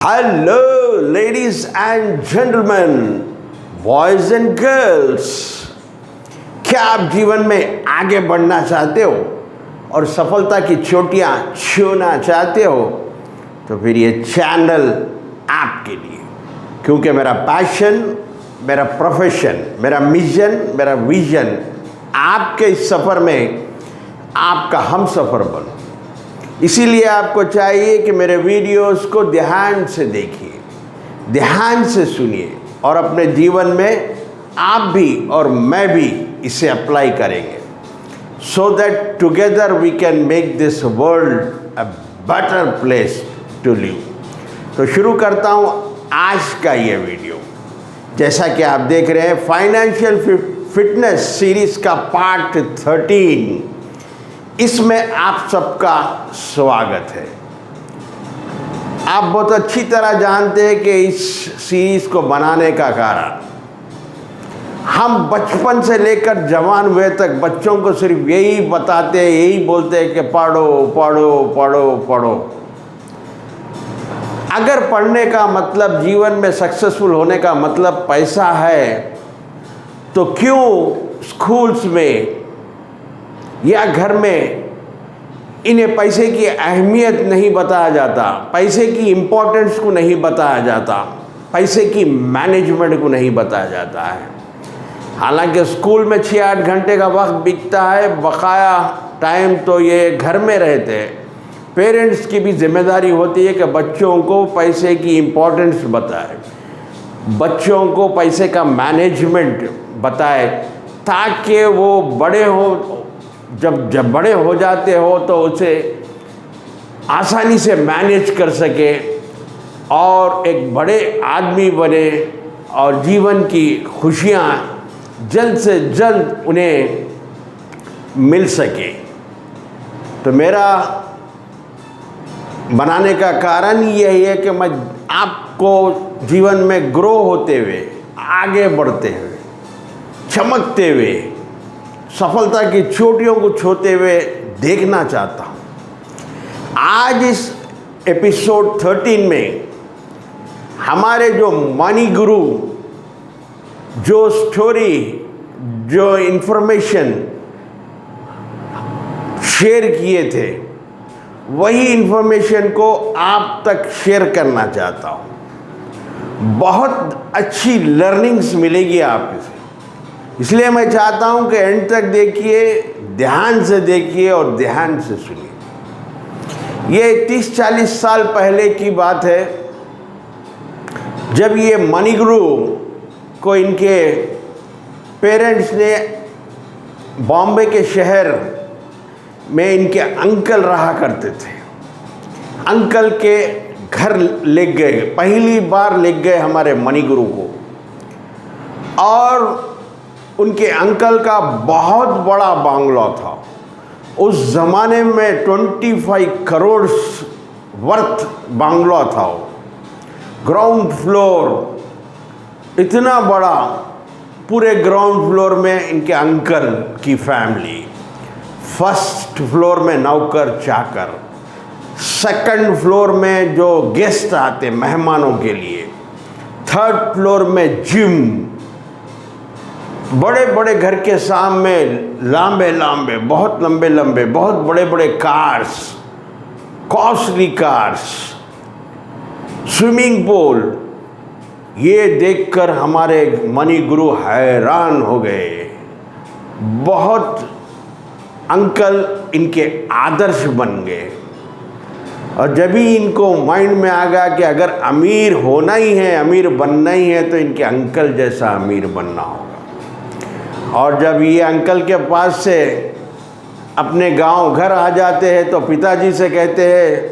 Hello, ladies and gentlemen, boys and girls. क्या आप जीवन में आगे बढ़ना चाहते हो और सफलता की चोटियां छूना चाहते हो तो फिर ये चैनल आपके लिए, क्योंकि मेरा पैशन, मेरा प्रोफेशन, मेरा मिशन, मेरा विजन आपके इस सफ़र में आपका हम सफ़र बनो। इसीलिए आपको चाहिए कि मेरे वीडियोस को ध्यान से देखिए, ध्यान से सुनिए और अपने जीवन में आप भी और मैं भी इसे अप्लाई करेंगे, so that together we can make this world a better place to live. तो शुरू करता हूँ आज का ये वीडियो। जैसा कि आप देख रहे हैं, फाइनेंशियल फिटनेस सीरीज़ का पार्ट 13, इसमें आप सबका स्वागत है। आप बहुत अच्छी तरह जानते हैं कि इस सीरीज़ को बनाने का कारण, हम बचपन से लेकर जवान हुए तक बच्चों को सिर्फ यही बताते हैं, यही बोलते हैं कि पढ़ो पढ़ो पढ़ो पढ़ो। अगर पढ़ने का मतलब, जीवन में सक्सेसफुल होने का मतलब पैसा है, तो क्यों स्कूल्स में या घर में इन्हें पैसे की अहमियत नहीं बताया जाता, पैसे की इम्पोर्टेंस को नहीं बताया जाता, पैसे की मैनेजमेंट को नहीं बताया जाता है। हालांकि स्कूल में 6-8 घंटे का वक्त बीतता है, बकाया टाइम तो ये घर में रहते हैं। पेरेंट्स की भी जिम्मेदारी होती है कि बच्चों को पैसे की इम्पोर्टेंस बताए, बच्चों को पैसे का मैनेजमेंट बताए, ताकि वो बड़े हो, जब बड़े हो जाते हो तो उसे आसानी से मैनेज कर सके और एक बड़े आदमी बने और जीवन की खुशियाँ जल्द से जल्द उन्हें मिल सके। तो मेरा बनाने का कारण यही है कि मैं आपको जीवन में ग्रो होते हुए, आगे बढ़ते हुए, चमकते हुए, सफलता की चोटियों को छूते हुए देखना चाहता हूँ। आज इस एपिसोड 13 में हमारे जो मनी गुरु जो स्टोरी, जो इन्फॉर्मेशन शेयर किए थे, वही इन्फॉर्मेशन को आप तक शेयर करना चाहता हूँ। बहुत अच्छी लर्निंग्स मिलेगी आपसे, इसलिए मैं चाहता हूं कि एंड तक देखिए, ध्यान से देखिए और ध्यान से सुनिए। ये 30-40 साल पहले की बात है, जब ये मनी गुरु को इनके पेरेंट्स ने बॉम्बे के शहर में इनके अंकल रहा करते थे। अंकल के घर ले गए, पहली बार ले गए हमारे मनी गुरु को, और उनके अंकल का बहुत बड़ा बांग्ला था। उस ज़माने में 25 करोड़ वर्थ बांग्ला था वो, ग्राउंड फ्लोर इतना बड़ा। पूरे ग्राउंड फ्लोर में इनके अंकल की फैमिली, फर्स्ट फ्लोर में नौकर चाकर, सेकंड फ्लोर में जो गेस्ट आते मेहमानों के लिए, थर्ड फ्लोर में जिम, बड़े बड़े घर के सामने लंबे लंबे, बहुत लंबे लंबे, बहुत बड़े बड़े cars, costly cars, swimming pool. ये देखकर हमारे मनी गुरु हैरान हो गए। बहुत अंकल इनके आदर्श बन गए, और जब ही इनको माइंड में आ गया कि अगर अमीर होना ही है, अमीर बनना ही है, तो इनके अंकल जैसा अमीर बनना होगा। और जब ये अंकल के पास से अपने गांव घर आ जाते हैं तो पिताजी से कहते हैं,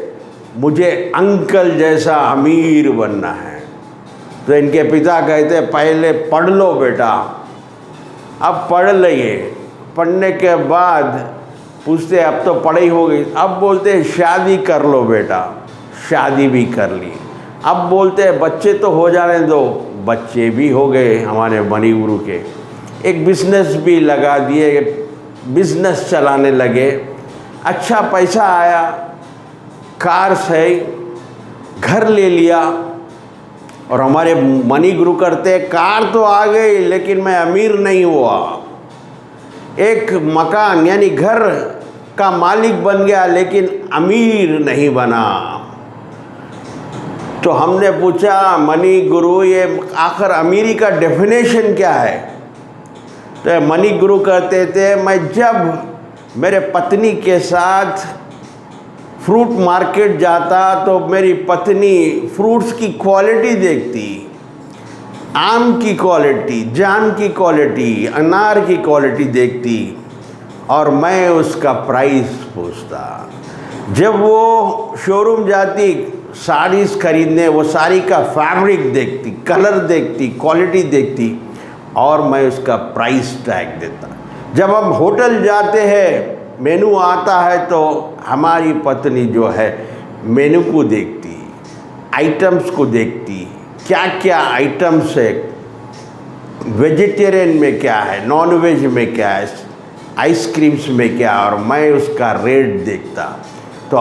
मुझे अंकल जैसा अमीर बनना है। तो इनके पिता कहते हैं, पहले पढ़ लो बेटा। अब पढ़ लिए, पढ़ने के बाद पूछते, अब तो पढ़ाई हो गई, अब बोलते हैं शादी कर लो बेटा। शादी भी कर ली। अब बोलते हैं बच्चे तो हो जाने दो, बच्चे भी हो गए हमारे मनी गुरु के। एक बिजनेस भी लगा दिए, बिजनेस चलाने लगे, अच्छा पैसा आया, कार्स है, घर ले लिया। और हमारे मनी गुरु करते कार तो आ गई लेकिन मैं अमीर नहीं हुआ। एक मकान यानी घर का मालिक बन गया लेकिन अमीर नहीं बना। तो हमने पूछा मनी गुरु ये आखिर अमीरी का डेफिनेशन क्या है? तो मनी गुरु कहते थे मैं जब मेरे पत्नी के साथ फ्रूट मार्केट जाता तो मेरी पत्नी फ्रूट्स की क्वालिटी देखती, आम की क्वालिटी, जाम की क्वालिटी, अनार की क्वालिटी देखती और मैं उसका प्राइस पूछता। जब वो शोरूम जाती साड़ीज़ खरीदने, वो साड़ी का फैब्रिक देखती, कलर देखती, क्वालिटी देखती और मैं उसका प्राइस टैग देता। जब हम होटल जाते हैं, मेनू आता है तो हमारी पत्नी जो है मेनू को देखती, आइटम्स को देखती, क्या क्या आइटम्स है, वेजिटेरियन में क्या है, नॉन वेज में क्या है, आइसक्रीम्स में क्या, और मैं उसका रेट देखता। तो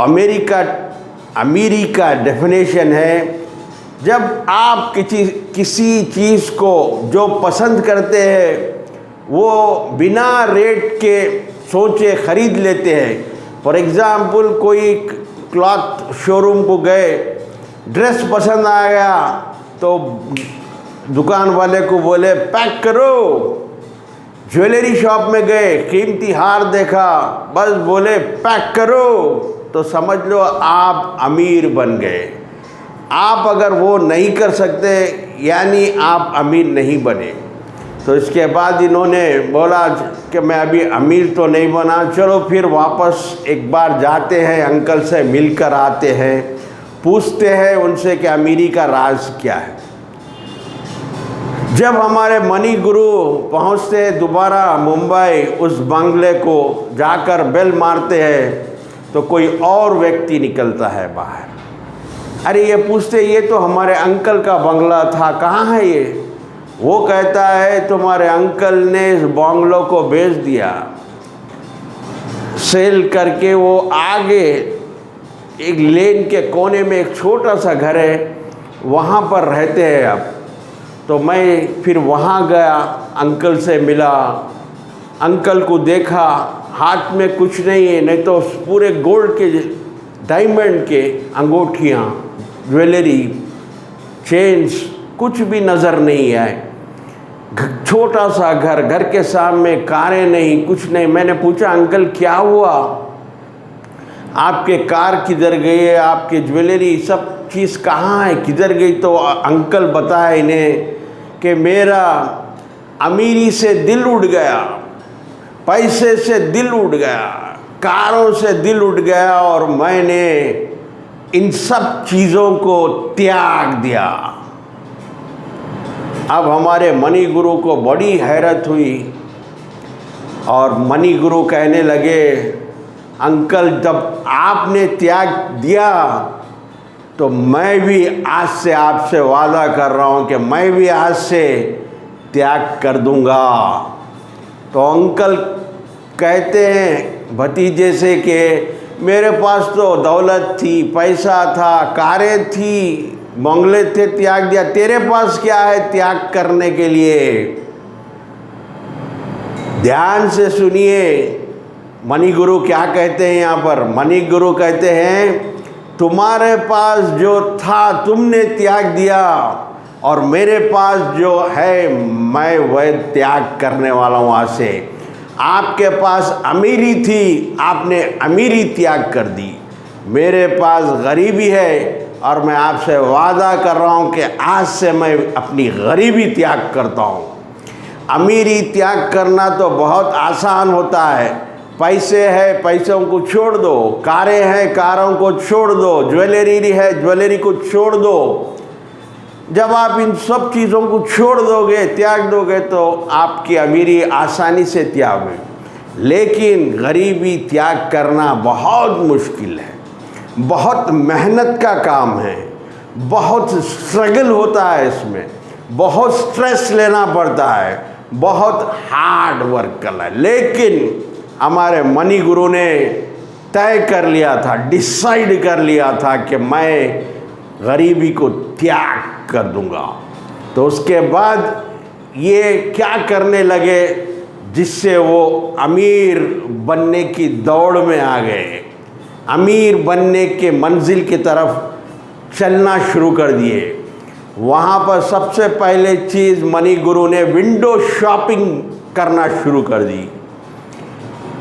अमीरी का डेफिनेशन है जब आप किसी चीज़ को जो पसंद करते हैं वो बिना रेट के सोचे ख़रीद लेते हैं। फॉर एग्ज़ाम्पल कोई क्लॉथ शोरूम को गए, ड्रेस पसंद आ गया तो दुकान वाले को बोले पैक करो। ज्वेलरी शॉप में गए, कीमती हार देखा, बस बोले पैक करो, तो समझ लो आप अमीर बन गए। आप अगर वो नहीं कर सकते यानी आप अमीर नहीं बने। तो इसके बाद इन्होंने बोला कि मैं अभी अमीर तो नहीं बना, चलो फिर वापस एक बार जाते हैं, अंकल से मिलकर आते हैं, पूछते हैं उनसे कि अमीरी का राज क्या है। जब हमारे मनी गुरु पहुंचते दोबारा मुंबई, उस बंगले को जाकर बेल मारते हैं तो कोई और व्यक्ति निकलता है बाहर। अरे ये पूछते ये तो हमारे अंकल का बंगला था, कहाँ है ये? वो कहता है तुम्हारे अंकल ने इस बंगलों को बेच दिया, सेल करके वो आगे एक लेन के कोने में एक छोटा सा घर है, वहाँ पर रहते हैं अब। तो मैं फिर वहाँ गया, अंकल से मिला, अंकल को देखा, हाथ में कुछ नहीं है, नहीं तो पूरे गोल्ड के डायमंड के अंगूठियाँ, ज्वेलरी, चेन्स, कुछ भी नज़र नहीं आए। छोटा सा घर, घर के सामने कारें नहीं, कुछ नहीं। मैंने पूछा अंकल क्या हुआ, आपके कार किधर गई है, आपके ज्वेलरी सब चीज़ कहाँ है, किधर गई? तो अंकल बताया इन्हें कि मेरा अमीरी से दिल उड़ गया, पैसे से दिल उड़ गया, कारों से दिल उड़ गया और मैंने इन सब चीज़ों को त्याग दिया। अब हमारे मनी गुरु को बड़ी हैरत हुई और मनी गुरु कहने लगे अंकल जब आपने त्याग दिया तो मैं भी आज से आपसे वादा कर रहा हूँ कि मैं भी आज से त्याग कर दूँगा। तो अंकल कहते हैं भतीजे से कि मेरे पास तो दौलत थी, पैसा था, कारें थी, बंगले थे, त्याग दिया, तेरे पास क्या है त्याग करने के लिए? ध्यान से सुनिए मनी गुरु क्या कहते हैं यहाँ पर। मनी गुरु कहते हैं तुम्हारे पास जो था तुमने त्याग दिया और मेरे पास जो है मैं वह त्याग करने वाला हूँ आज से। आपके पास अमीरी थी, आपने अमीरी त्याग कर दी, मेरे पास गरीबी है और मैं आपसे वादा कर रहा हूँ कि आज से मैं अपनी गरीबी त्याग करता हूँ। अमीरी त्याग करना तो बहुत आसान होता है, पैसे है पैसों को छोड़ दो, कारें हैं कारों को छोड़ दो, ज्वेलरी है ज्वेलरी को छोड़ दो। जब आप इन सब चीज़ों को छोड़ दोगे, त्याग दोगे तो आपकी अमीरी आसानी से त्याग होगी। लेकिन गरीबी त्याग करना बहुत मुश्किल है, बहुत मेहनत का काम है, बहुत स्ट्रगल होता है, इसमें बहुत स्ट्रेस लेना पड़ता है, बहुत हार्ड वर्क करना है। लेकिन हमारे मनी गुरु ने तय कर लिया था, डिसाइड कर लिया था कि मैं गरीबी को त्याग कर दूंगा। तो उसके बाद ये क्या करने लगे जिससे वो अमीर बनने की दौड़ में आ गए, अमीर बनने के मंजिल की तरफ चलना शुरू कर दिए। वहाँ पर सबसे पहले चीज़ मनी गुरु ने विंडो शॉपिंग करना शुरू कर दी।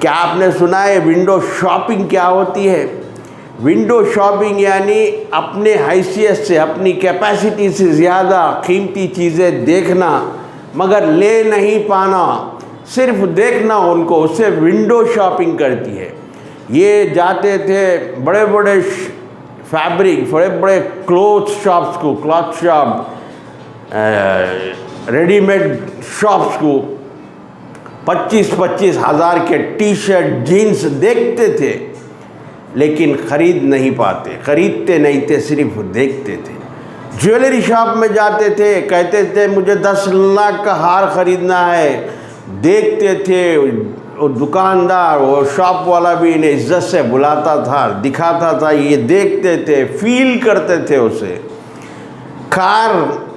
क्या आपने सुना है विंडो शॉपिंग क्या होती है? विंडो शॉपिंग यानी अपने हैसियत से, अपनी कैपेसिटी से ज़्यादा कीमती चीज़ें देखना मगर ले नहीं पाना, सिर्फ देखना उनको, उससे विंडो शॉपिंग करती है। ये जाते थे बड़े बड़े फैब्रिक, बड़े बड़े क्लोथ शॉप्स को, क्लॉथ शॉप, रेडीमेड शॉप्स को, 25-25 हज़ार के टी शर्ट जीन्स देखते थे लेकिन ख़रीद नहीं पाते, ख़रीदते नहीं थे, सिर्फ देखते थे। ज्वेलरी शॉप में जाते थे, कहते थे मुझे 10 लाख का हार ख़रीदना है, देखते थे, वो दुकानदार, वो शॉप वाला भी इन्हें इज्जत से बुलाता था, दिखाता था, ये देखते थे, फील करते थे उसे। कार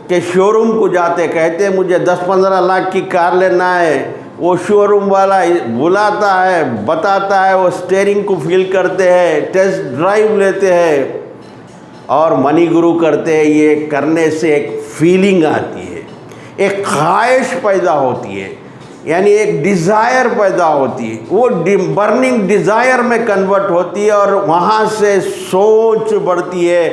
के शोरूम को जाते, कहते मुझे 10-15 लाख की कार लेना है, वो शोरूम वाला बुलाता है, बताता है, वो स्टीयरिंग को फील करते हैं, टेस्ट ड्राइव लेते हैं और मनी गुरु करते हैं। ये करने से एक फीलिंग आती है, एक ख्वाहिश पैदा होती है, यानी एक डिज़ायर पैदा होती है, वो बर्निंग डिज़ायर में कन्वर्ट होती है और वहाँ से सोच बढ़ती है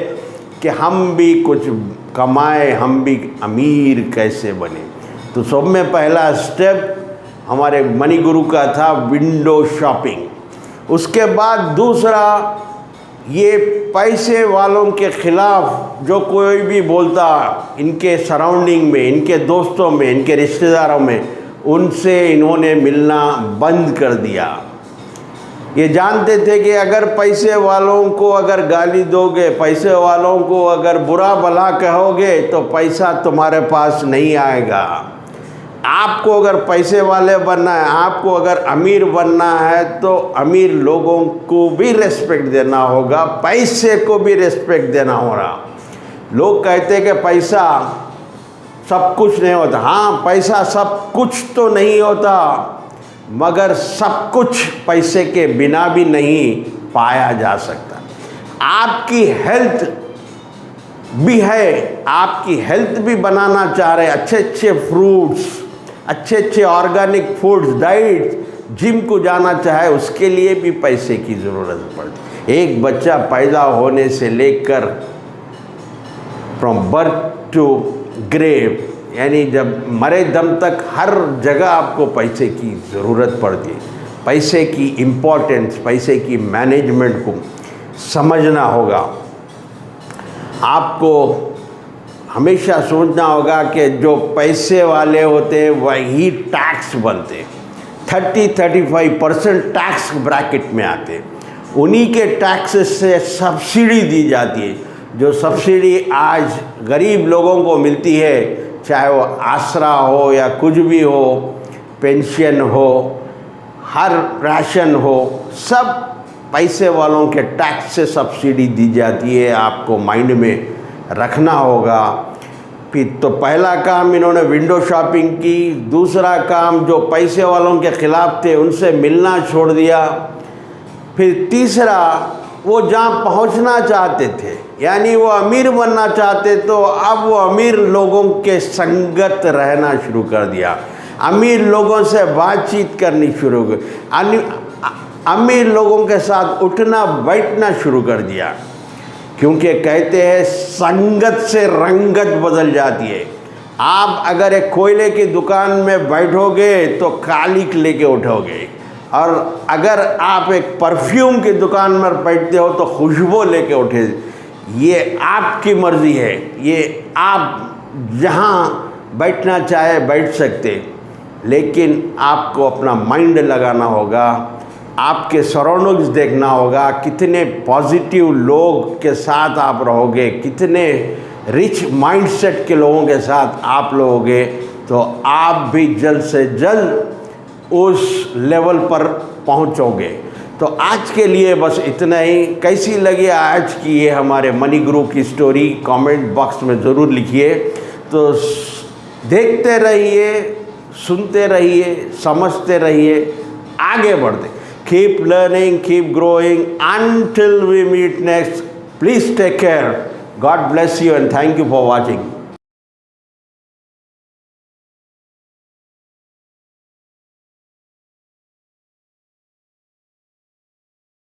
कि हम भी कुछ कमाएं, हम भी अमीर कैसे बने। तो सब में पहला स्टेप हमारे मनी गुरु का था विंडो शॉपिंग। उसके बाद दूसरा, ये पैसे वालों के ख़िलाफ़ जो कोई भी बोलता, इनके सराउंडिंग में, इनके दोस्तों में, इनके रिश्तेदारों में, उनसे इन्होंने मिलना बंद कर दिया। ये जानते थे कि अगर पैसे वालों को अगर गाली दोगे, पैसे वालों को अगर बुरा भला कहोगे तो पैसा तुम्हारे पास नहीं आएगा। आपको अगर पैसे वाले बनना है, आपको अगर अमीर बनना है तो अमीर लोगों को भी रेस्पेक्ट देना होगा, पैसे को भी रेस्पेक्ट देना होगा। लोग कहते हैं कि पैसा सब कुछ नहीं होता। हाँ, पैसा सब कुछ तो नहीं होता, मगर सब कुछ पैसे के बिना भी नहीं पाया जा सकता। आपकी हेल्थ भी है, आपकी हेल्थ भी बनाना चाह रहे, अच्छे अच्छे फ्रूट्स, अच्छे अच्छे ऑर्गेनिक फूड्स, डाइट, जिम को जाना चाहे, उसके लिए भी पैसे की ज़रूरत पड़ती। एक बच्चा पैदा होने से लेकर फ्रॉम बर्थ टू ग्रेव, यानी जब मरे दम तक हर जगह आपको पैसे की ज़रूरत पड़ती है। पैसे की इम्पोर्टेंस, पैसे की मैनेजमेंट को समझना होगा। आपको हमेशा सोचना होगा कि जो पैसे वाले होते हैं वही टैक्स बनते, 30-35% टैक्स ब्रैकेट में आते, उन्हीं के टैक्सेस से सब्सिडी दी जाती है। जो सब्सिडी आज गरीब लोगों को मिलती है, चाहे वो आसरा हो या कुछ भी हो, पेंशन हो, हर राशन हो, सब पैसे वालों के टैक्स से सब्सिडी दी जाती है। आपको माइंड में रखना होगा। फिर तो पहला काम इन्होंने विंडो शॉपिंग की। दूसरा काम, जो पैसे वालों के ख़िलाफ़ थे उनसे मिलना छोड़ दिया। फिर तीसरा, वो जहाँ पहुँचना चाहते थे, यानी वो अमीर बनना चाहते, तो अब वो अमीर लोगों के संगत रहना शुरू कर दिया, अमीर लोगों से बातचीत करनी शुरू कर, अमीर लोगों के साथ उठना बैठना शुरू कर दिया। क्योंकि कहते हैं संगत से रंगत बदल जाती है। आप अगर एक कोयले की दुकान में बैठोगे तो काली लेके उठोगे, और अगर आप एक परफ्यूम की दुकान में बैठते हो तो खुशबू लेके उठे। ये आपकी मर्ज़ी है, ये आप जहाँ बैठना चाहे बैठ सकते, लेकिन आपको अपना माइंड लगाना होगा, आपके सराउंडिंग्स देखना होगा, कितने पॉजिटिव लोग के साथ आप रहोगे, कितने रिच माइंडसेट के लोगों के साथ आप रहोगे, तो आप भी जल्द से जल्द उस लेवल पर पहुंचोगे। तो आज के लिए बस इतना ही। कैसी लगी आज की ये हमारे मनी गुरु की स्टोरी, कमेंट बॉक्स में ज़रूर लिखिए। तो देखते रहिए, सुनते रहिए, समझते रहिए, आगे बढ़ते। Keep learning, keep growing until we meet next. Please take care. God bless you and thank you for watching.